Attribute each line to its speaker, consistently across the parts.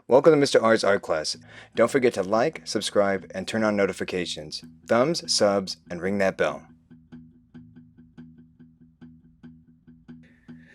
Speaker 1: Welcome to Mr. R's art class. Don't forget to like, subscribe, and turn on notifications. Thumbs, subs, and ring that bell.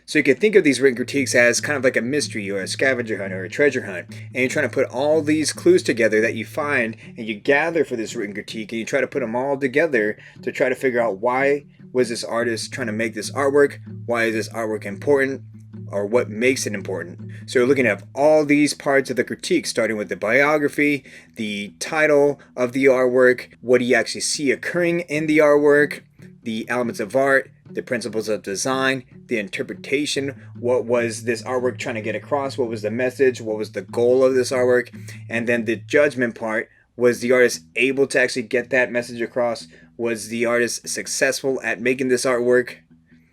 Speaker 1: So you can think of these written critiques as kind of like a mystery or a scavenger hunt or a treasure hunt. And you're trying to put all these clues together that you find and you gather for this written critique, and you try to put them all together to try to figure out why was this artist trying to make this artwork? Why is this artwork important? Or what makes it important. So you're looking at all these parts of the critique, starting with the biography, the title of the artwork, what do you actually see occurring in the artwork, the elements of art, the principles of design, the interpretation, what was this artwork trying to get across, what was the message, what was the goal of this artwork, and then the judgment part, was the artist able to actually get that message across? Was the artist successful at making this artwork?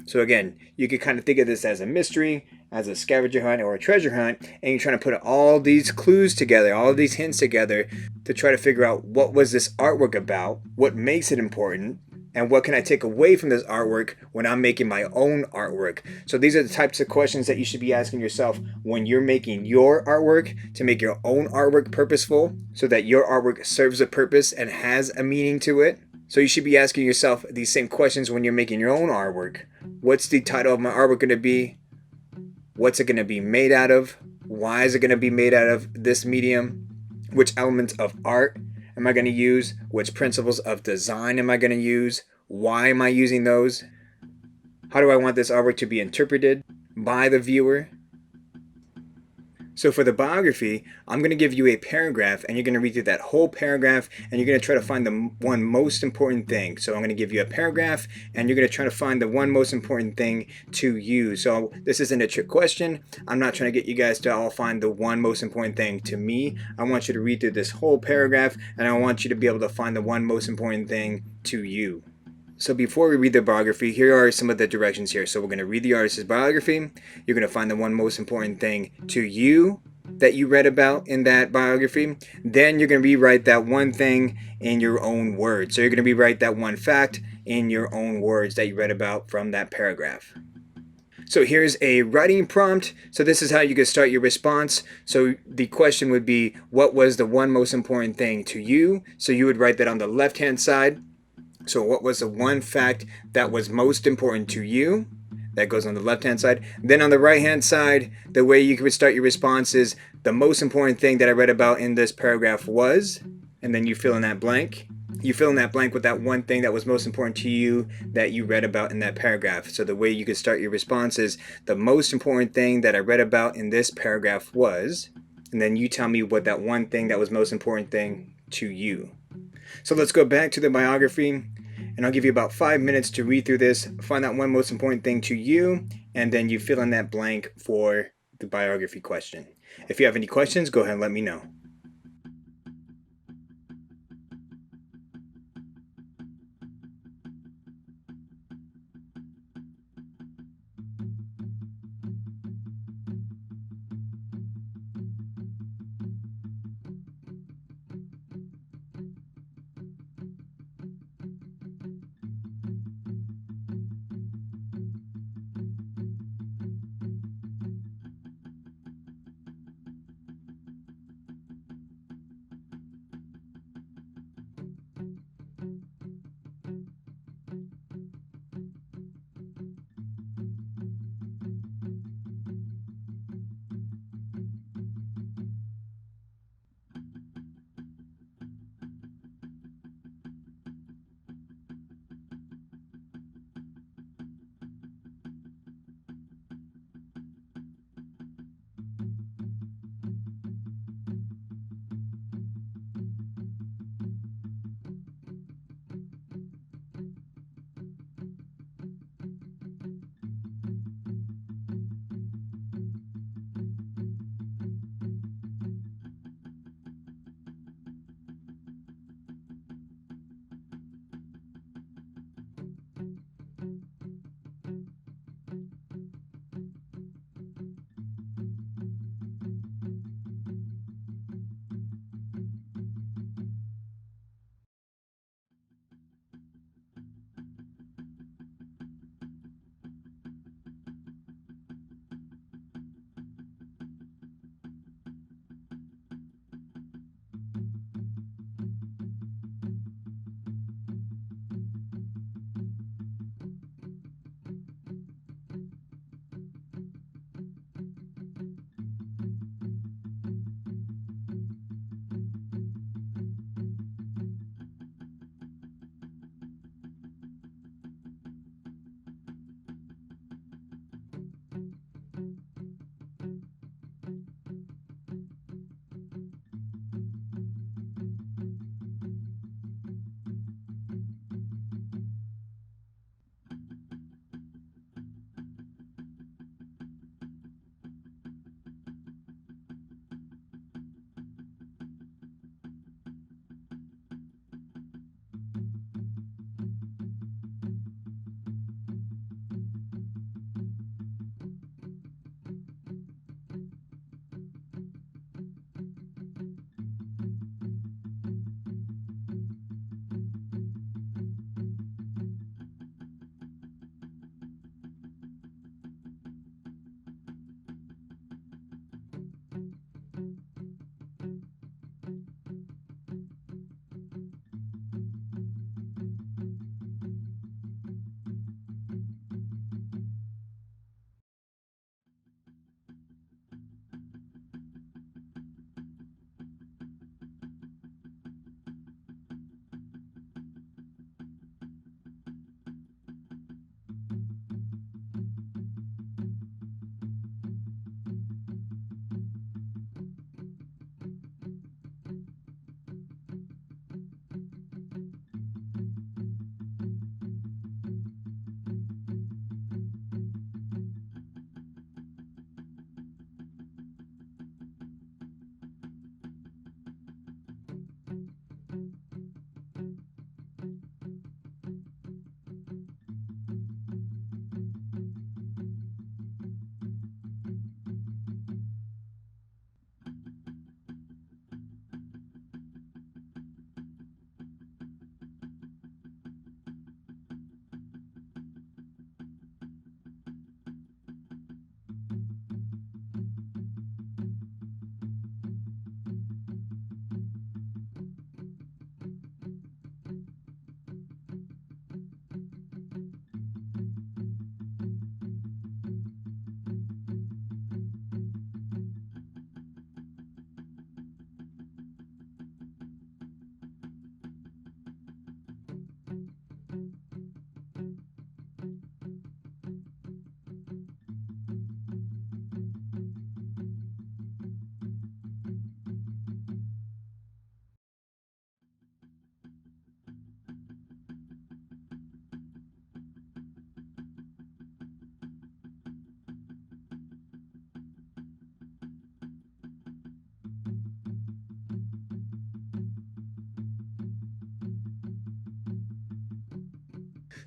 Speaker 1: So again, you could kind of think of this as a mystery, as a scavenger hunt or a treasure hunt, and you're trying to put all these clues together, all of these hints together to try to figure out what was this artwork about, what makes it important, and what can I take away from this artwork when I'm making my own artwork. So these are the types of questions that you should be asking yourself when you're making your artwork, to make your own artwork purposeful so that your artwork serves a purpose and has a meaning to it. So you should be asking yourself these same questions when you're making your own artwork. What's the title of my artwork going to be? What's it going to be made out of? Why is it going to be made out of this medium? Which elements of art am I going to use? Which principles of design am I going to use? Why am I using those? How do I want this artwork to be interpreted by the viewer? So for the biography, I'm going to give you a paragraph, and you're going to read through that whole paragraph, and you're going to try to find the one most important thing. So I'm going to give you a paragraph, and you're going to try to find the one most important thing to you. So this isn't a trick question. I'm not trying to get you guys to all find the one most important thing to me. I want you to read through this whole paragraph, and I want you to be able to find the one most important thing to you. So before we read the biography, here are some of the directions here. So we're going to read the artist's biography. You're going to find the one most important thing to you that you read about in that biography. Then you're going to rewrite that one thing in your own words. So you're going to rewrite that one fact in your own words that you read about from that paragraph. So here's a writing prompt. So this is how you can start your response. So the question would be, what was the one most important thing to you? So you would write that on the left-hand side. So what was the one fact that was most important to you? That goes on the left-hand side. Then on the right-hand side, the way you could start your response is, the most important thing that I read about in this paragraph was, and then you fill in that blank. You fill in that blank with that one thing that was most important to you that you read about in that paragraph. So the way you could start your response is, the most important thing that I read about in this paragraph was, and then you tell me what that one thing that was most important thing to you. So let's go back to the biography, and I'll give you about 5 minutes to read through this, find that one most important thing to you, and then you fill in that blank for the biography question. If you have any questions, go ahead and let me know.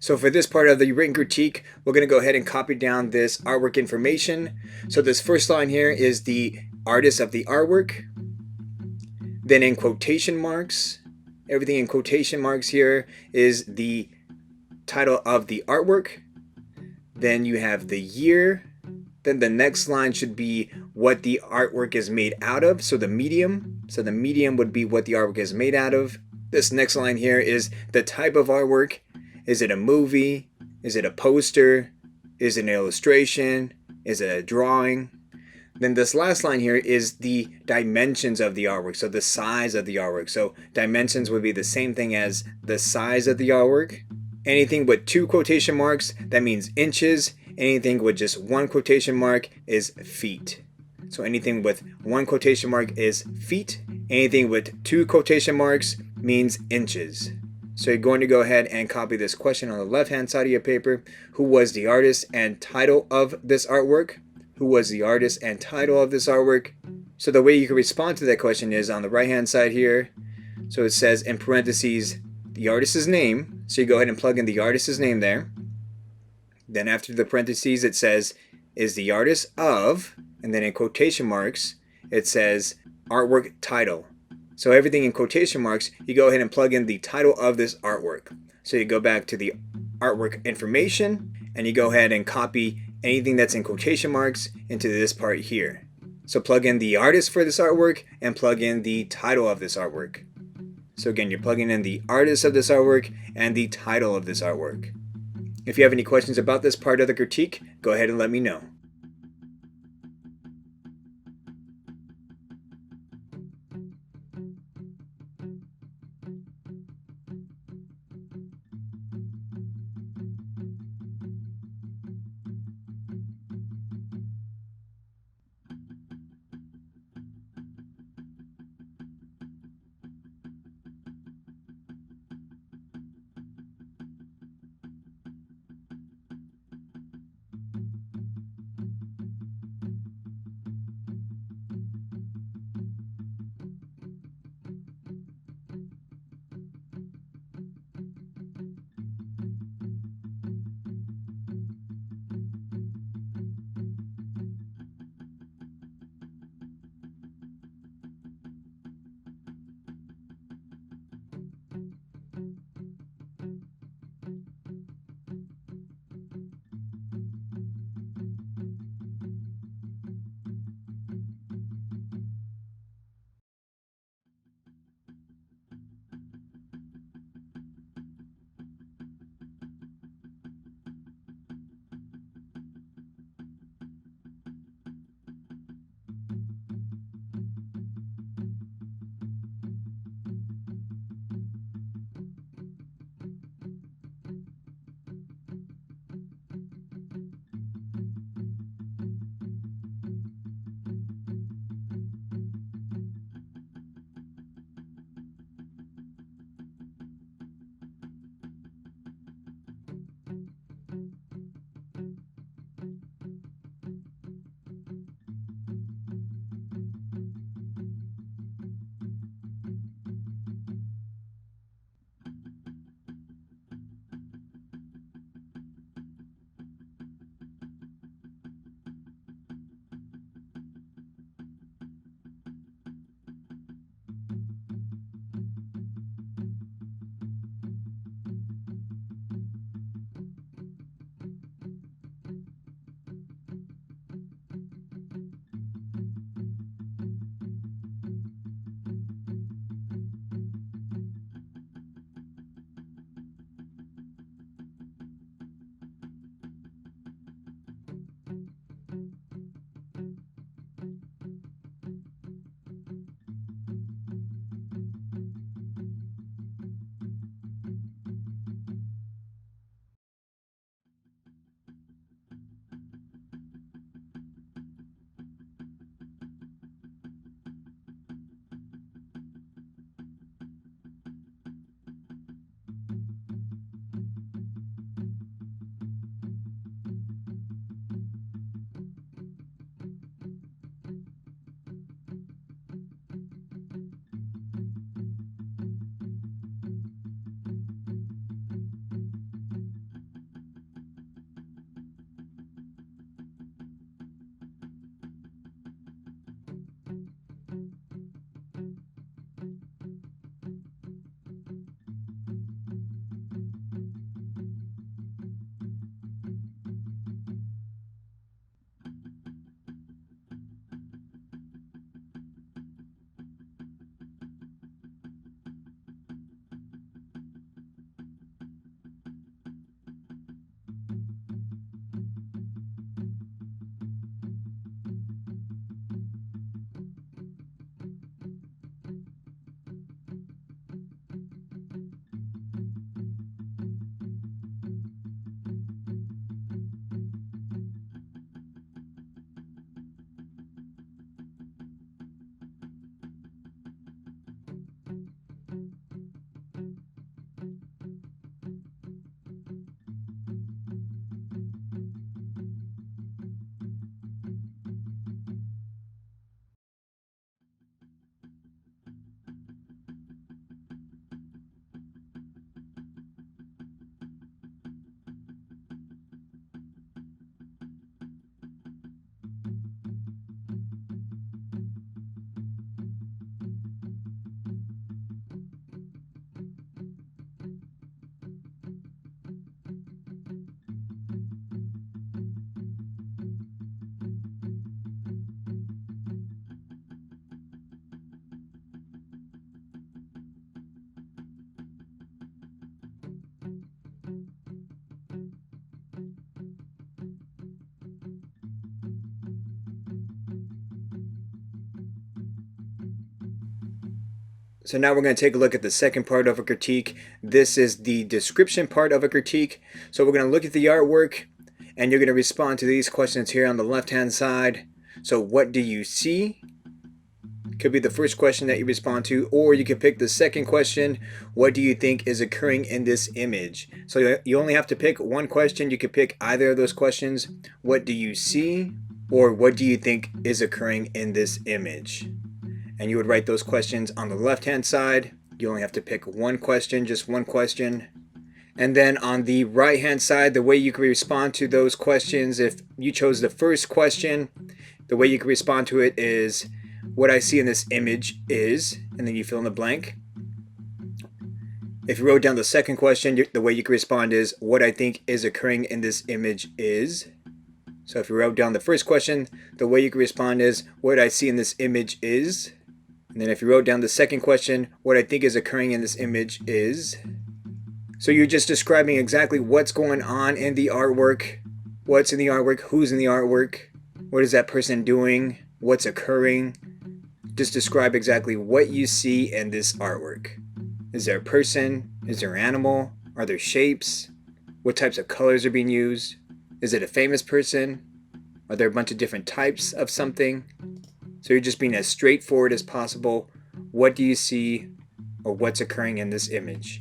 Speaker 1: So for this part of the written critique, we're going to go ahead and copy down this artwork information. So this first line here is the artist of the artwork. Then in quotation marks, everything in quotation marks here is the title of the artwork. Then you have the year. Then the next line should be what the artwork is made out of. So the medium. So the medium would be what the artwork is made out of. This next line here is the type of artwork. Is it a movie? Is it a poster? Is it an illustration? Is it a drawing? Then this last line here is the dimensions of the artwork, so the size of the artwork. So dimensions would be the same thing as the size of the artwork. Anything with 2 quotation marks, that means inches. Anything with just 1 quotation mark is feet. So anything with 1 quotation mark is feet. Anything with 2 quotation marks means inches. So you're going to go ahead and copy this question on the left-hand side of your paper. Who was the artist and title of this artwork? Who was the artist and title of this artwork? So the way you can respond to that question is on the right-hand side here. So it says in parentheses, the artist's name. So you go ahead and plug in the artist's name there. Then after the parentheses, it says, is the artist of, and then in quotation marks, it says artwork title. So everything in quotation marks, you go ahead and plug in the title of this artwork. So you go back to the artwork information, and you go ahead and copy anything that's in quotation marks into this part here. So plug in the artist for this artwork and plug in the title of this artwork. So again, you're plugging in the artist of this artwork and the title of this artwork. If you have any questions about this part of the critique, go ahead and let me know. So now we're going to take a look at the second part of a critique. This is the description part of a critique. So we're going to look at the artwork and you're going to respond to these questions here on the left hand side. So what do you see? Could be the first question that you respond to, or you could pick the second question. What do you think is occurring in this image? So you only have to pick one question. You could pick either of those questions. What do you see? Or what do you think is occurring in this image? And you would write those questions on the left hand side. You only have to pick one question, just one question. And then on the right hand side, the way you can respond to those questions, if you chose the first question, the way you can respond to it is, what I see in this image is, and then you fill in the blank. If you wrote down the second question, the way you can respond is, what I think is occurring in this image is. So if you wrote down the first question, the way you can respond is, what I see in this image is. And then if you wrote down the second question, what I think is occurring in this image is. So you're just describing exactly what's going on in the artwork, what's in the artwork, who's in the artwork, what is that person doing, what's occurring. Just describe exactly what you see in this artwork. Is there a person? Is there an animal? Are there shapes? What types of colors are being used? Is it a famous person? Are there a bunch of different types of something? So you're just being as straightforward as possible. What do you see, or what's occurring in this image?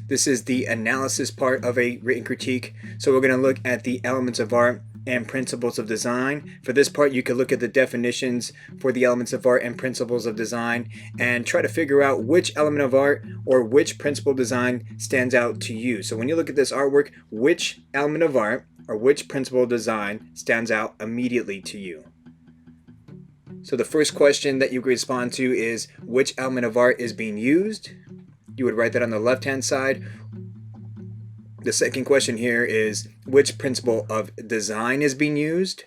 Speaker 1: This is the analysis part of a written critique. So we're going to look at the elements of art and principles of design. For this part, you could look at the definitions for the elements of art and principles of design and try to figure out which element of art or which principle of design stands out to you. So when you look at this artwork, which element of art or which principle of design stands out immediately to you? So the first question that you could respond to is which element of art is being used? You would write that on the left-hand side. The second question here is which principle of design is being used?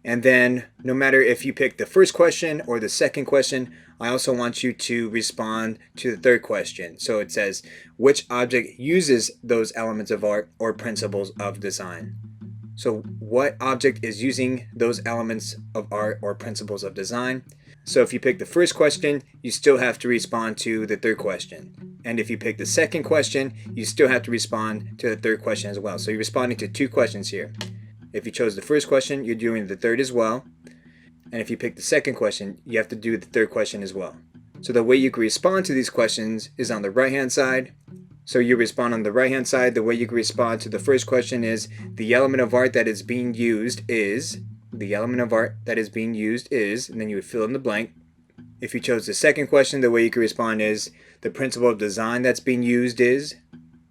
Speaker 1: And then no matter if you pick the first question or the second question, I also want you to respond to the third question. So it says, which object uses those elements of art or principles of design? So what object is using those elements of art or principles of design? So if you pick the first question, you still have to respond to the third question. And if you pick the second question, you still have to respond to the third question as well. So you're responding to two questions here. If you chose the first question, you're doing the third as well. And if you pick the second question, you have to do the third question as well. So the way you can respond to these questions is on the right-hand side. So you respond on the right-hand side. The way you can respond to the first question is the element of art that is being used is, the element of art that is being used is, and then you would fill in the blank. If you chose the second question, the way you can respond is the principle of design that's being used is,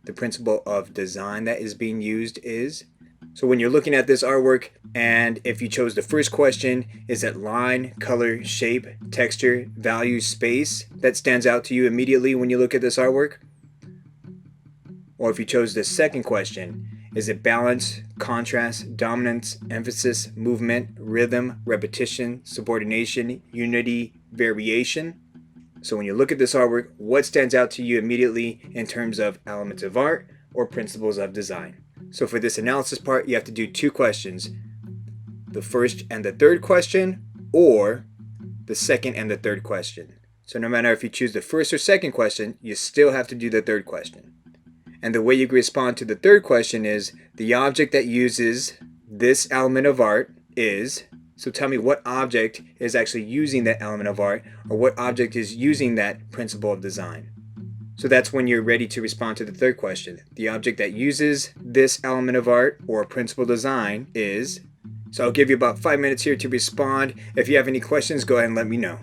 Speaker 1: the principle of design that is being used is. So when you're looking at this artwork, and if you chose the first question, is it line, color, shape, texture, value, space that stands out to you immediately when you look at this artwork? Or if you chose the second question, is it balance, contrast, dominance, emphasis, movement, rhythm, repetition, subordination, unity, variation? So when you look at this artwork, what stands out to you immediately in terms of elements of art or principles of design? So for this analysis part, you have to do two questions. The first and the third question, or the second and the third question. So no matter if you choose the first or second question, you still have to do the third question. And the way you respond to the third question is the object that uses this element of art is. So tell me what object is actually using that element of art, or what object is using that principle of design. So that's when you're ready to respond to the third question. The object that uses this element of art or principle of design is. So I'll give you about 5 minutes here to respond. If you have any questions, go ahead and let me know.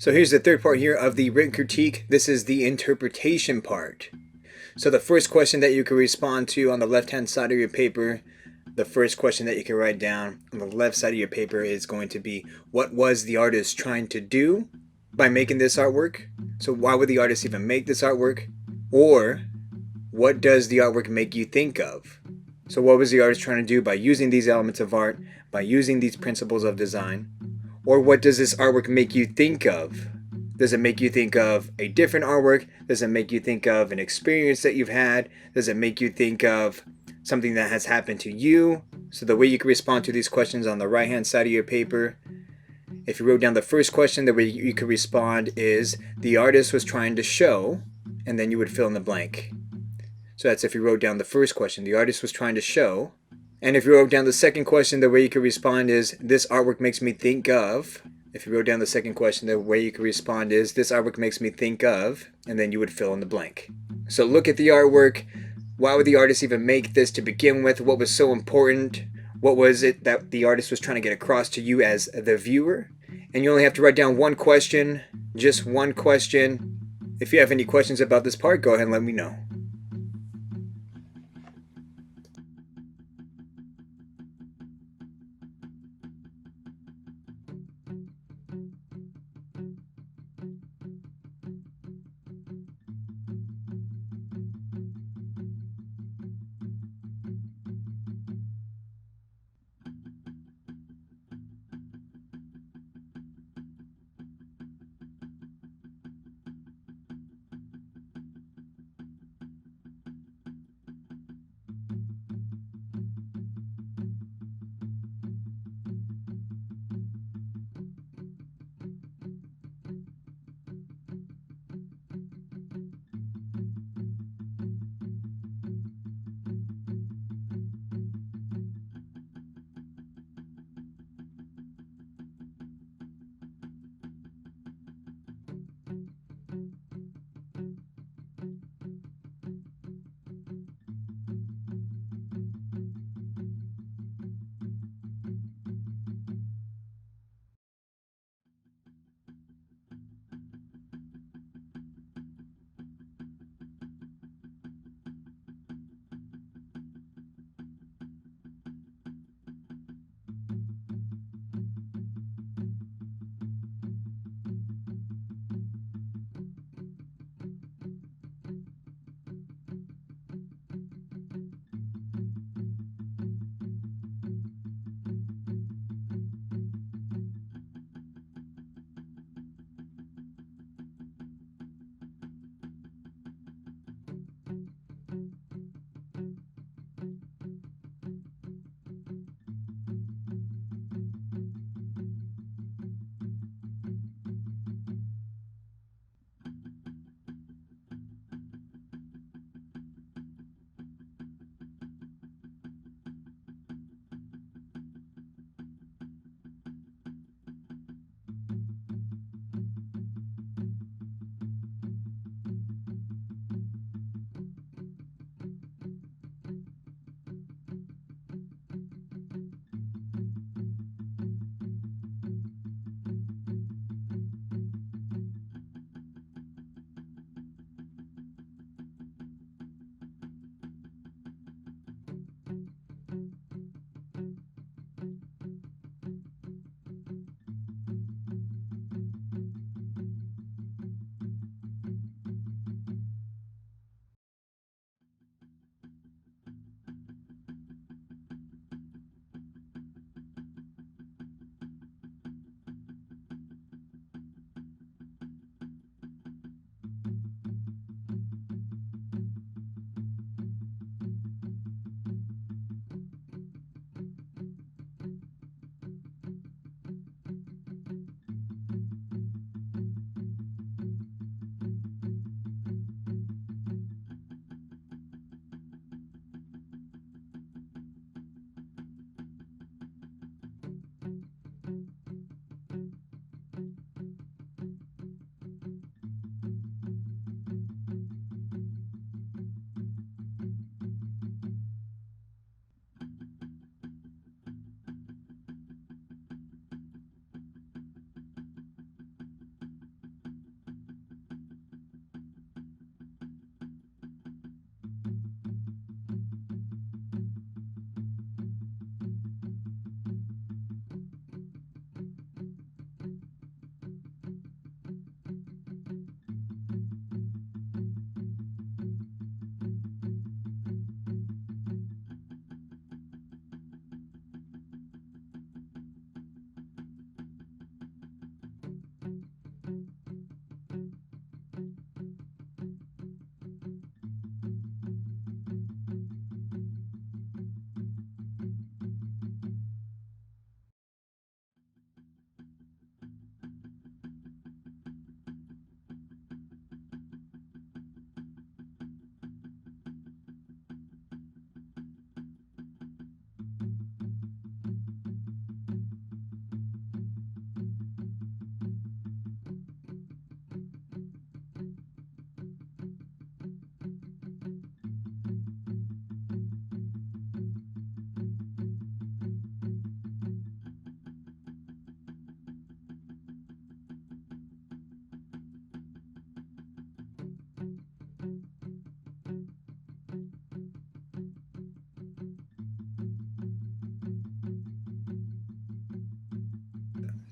Speaker 1: So here's the third part here of the written critique. This is the interpretation part. So the first question that you can respond to on the left-hand side of your paper, the first question that you can write down on the left side of your paper is going to be, what was the artist trying to do by making this artwork? So why would the artist even make this artwork? Or what does the artwork make you think of? So what was the artist trying to do by using these elements of art, by using these principles of design? Or what does this artwork make you think of? Does it make you think of a different artwork? Does it make you think of an experience that you've had? Does it make you think of something that has happened to you? So the way you can respond to these questions on the right hand side of your paper, if you wrote down the first question, the way you could respond is, the artist was trying to show, and then you would fill in the blank. So that's if you wrote down the first question, the artist was trying to show. And if you wrote down the second question, the way you could respond is, this artwork makes me think of. If you wrote down the second question, the way you could respond is, this artwork makes me think of, and then you would fill in the blank. So look at the artwork. Why would the artist even make this to begin with? What was so important? What was it that the artist was trying to get across to you as the viewer? And you only have to write down one question, just one question. If you have any questions about this part, go ahead and let me know.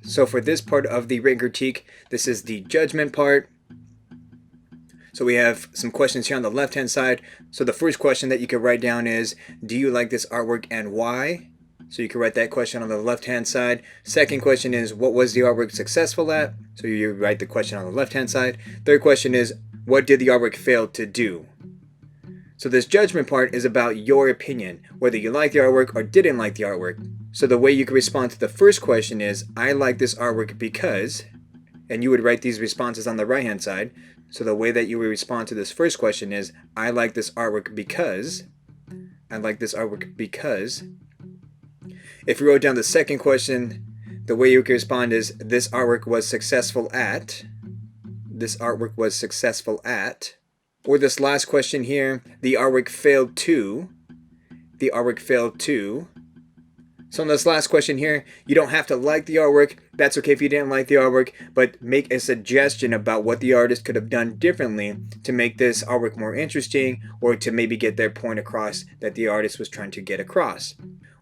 Speaker 1: So for this part of the written critique, this is the judgment part. So we have some questions here on the left hand side. So the first question that you could write down is, do you like this artwork and why? So you can write that question on the left hand side. Second question is, what was the artwork successful at? So you write the question on the left hand side. Third question is, what did the artwork fail to do? So this judgment part is about your opinion, whether you like the artwork or didn't like the artwork. So the way you can respond to the first question is, I like this artwork because, and you would write these responses on the right hand side. So the way that you would respond to this first question is, I like this artwork because. I like this artwork because. If you wrote down the second question, the way you could respond is, this artwork was successful at. This artwork was successful at. Or this last question here, the artwork failed to. The artwork failed to. So in this last question here, you don't have to like the artwork. That's okay if you didn't like the artwork, but make a suggestion about what the artist could have done differently to make this artwork more interesting, or to maybe get their point across that the artist was trying to get across.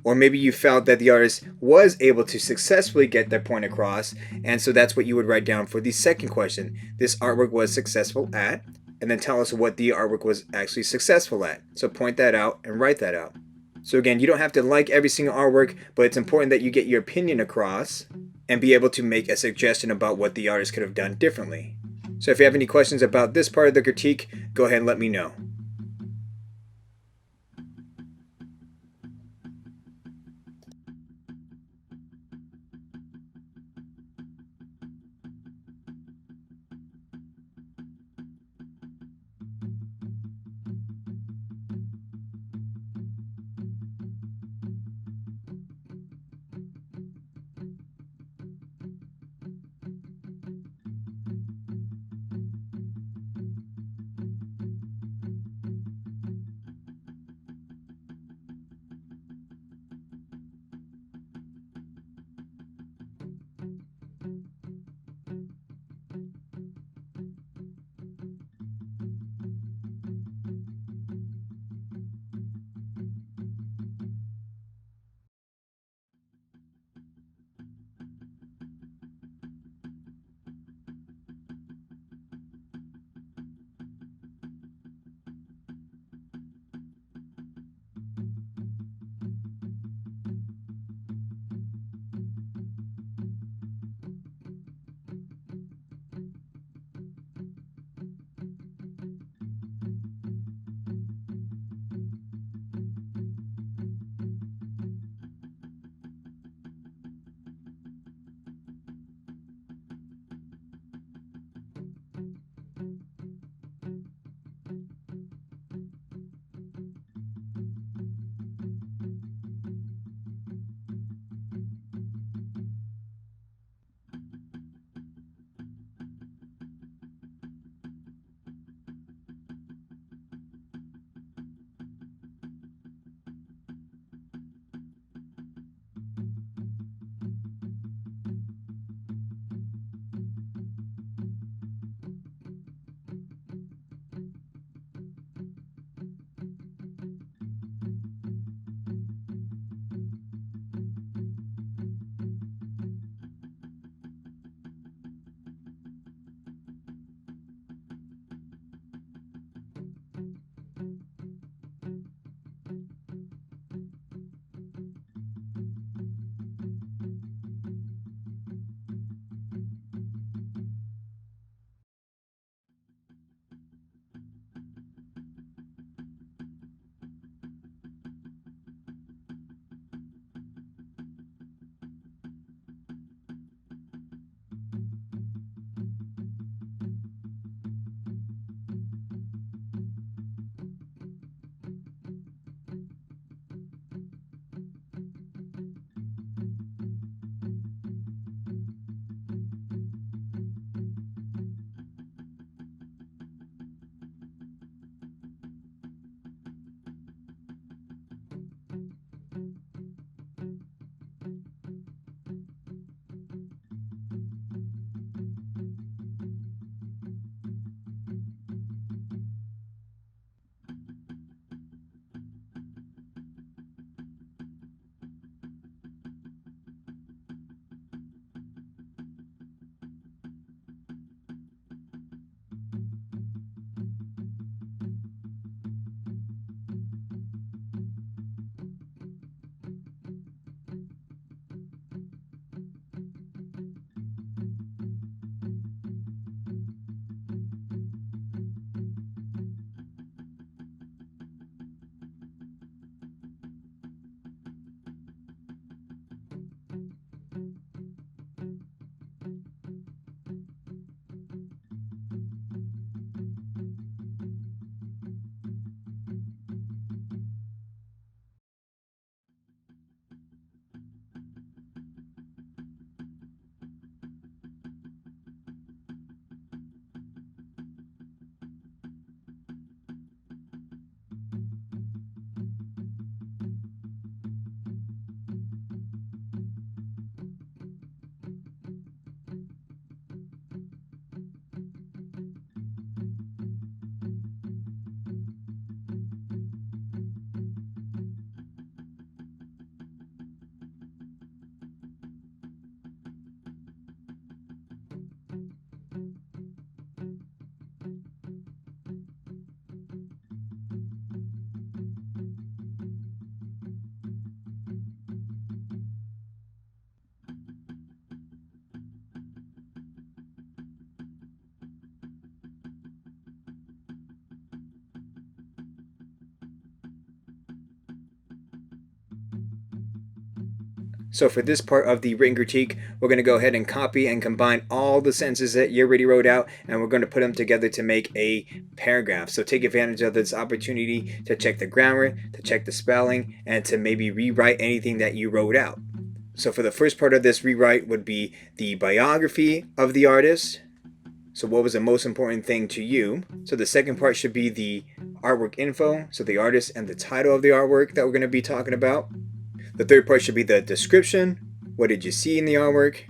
Speaker 1: Or maybe you felt that the artist was able to successfully get their point across, and so that's what you would write down for the second question. This artwork was successful at, and then tell us what the artwork was actually successful at. So point that out and write that out. So again, you don't have to like every single artwork, but it's important that you get your opinion across and be able to make a suggestion about what the artist could have done differently. So if you have any questions about this part of the critique, go ahead and let me know. So for this part of the written critique, we're going to go ahead and copy and combine all the sentences that you already wrote out, and we're going to put them together to make a paragraph. So take advantage of this opportunity to check the grammar, to check the spelling, and to maybe rewrite anything that you wrote out. So for the first part of this rewrite would be the biography of the artist. So what was the most important thing to you? So the second part should be the artwork info, so the artist and the title of the artwork that we're going to be talking about. The third part should be the description. What did you see in the artwork?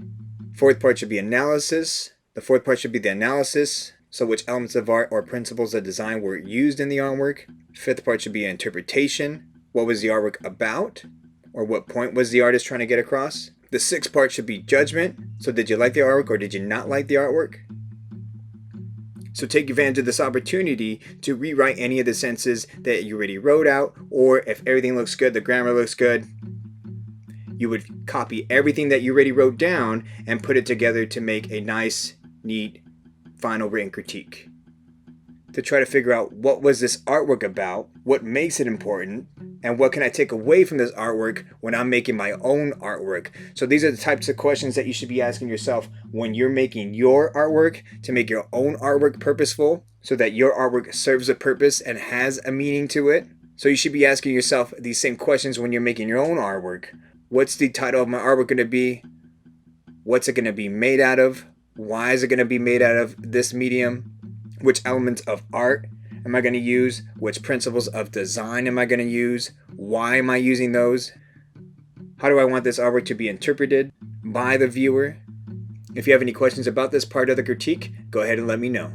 Speaker 1: Fourth part should be analysis. The fourth part should be the analysis. So which elements of art or principles of design were used in the artwork? Fifth part should be interpretation. What was the artwork about? Or what point was the artist trying to get across? The sixth part should be judgment. So did you like the artwork or did you not like the artwork? So take advantage of this opportunity to rewrite any of the sentences that you already wrote out, or if everything looks good, the grammar looks good, you would copy everything that you already wrote down and put it together to make a nice, neat, final written critique. To try to figure out what was this artwork about, what makes it important, and what can I take away from this artwork when I'm making my own artwork. So these are the types of questions that you should be asking yourself when you're making your artwork, to make your own artwork purposeful so that your artwork serves a purpose and has a meaning to it. So you should be asking yourself these same questions when you're making your own artwork. What's the title of my artwork going to be? What's it going to be made out of? Why is it going to be made out of this medium? Which elements of art am I going to use? Which principles of design am I going to use? Why am I using those? How do I want this artwork to be interpreted by the viewer? If you have any questions about this part of the critique, go ahead and let me know.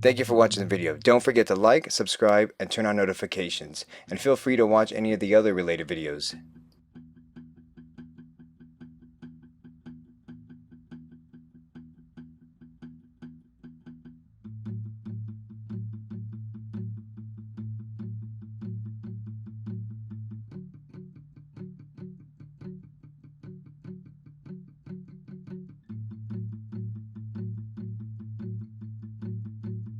Speaker 1: Thank you for watching the video. Don't forget to like, subscribe, and turn on notifications. And feel free to watch any of the other related videos.